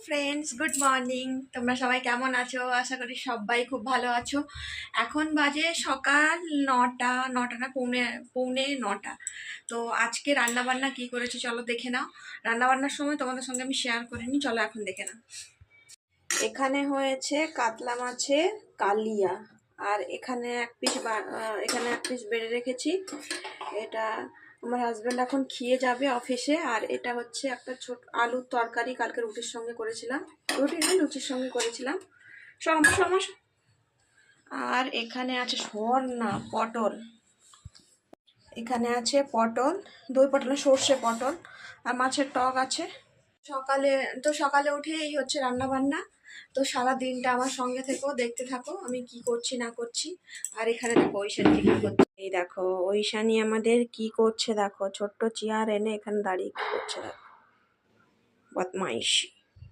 Friends, good morning. তোমরা সবাই কেমন আছো? আশা করি সবাই খুব ভালো আছো। এখন বাজে সকাল 9টা না, পৌনে পৌনে 9টা। তো আজকে রান্না বান্না কি করেছি চলো দেখে নাও। রান্না বান্নার সময় তোমাদের সঙ্গে আমি শেয়ার করিনি, চলো এখন দেখে নাও। এখানে হয়েছে কাতলা মাছের কালিয়া, আর এখানে এক পিস বেড়ে রেখেছি। এটা আমার হাজব্যান্ড এখন খেয়ে যাবে অফিসে। আর এটা হচ্ছে একটা ছোট আলুর তরকারি, কালকে রুটির সঙ্গে করেছিলাম, লুচির সঙ্গে করেছিলাম। সমস। আর এখানে আছে পটল। এখানে আছে পটল, দই পটল না, সর্ষে পটল। আর মাছের টক আছে। সকালে উঠে এই হচ্ছে রান্না বান্না। তো সারা দিনটা আমার সঙ্গে থেকো, দেখতে থাকো আমি কি করছি না করছি। আর এখানে দেখো ঐশানী কি করছে, এই দেখো ঐশানী আমাদের কি করছে, দেখো ছোট্ট চেয়ার এনে এখানে দাঁড়িয়ে কি করছে, দেখো বদমাইশি।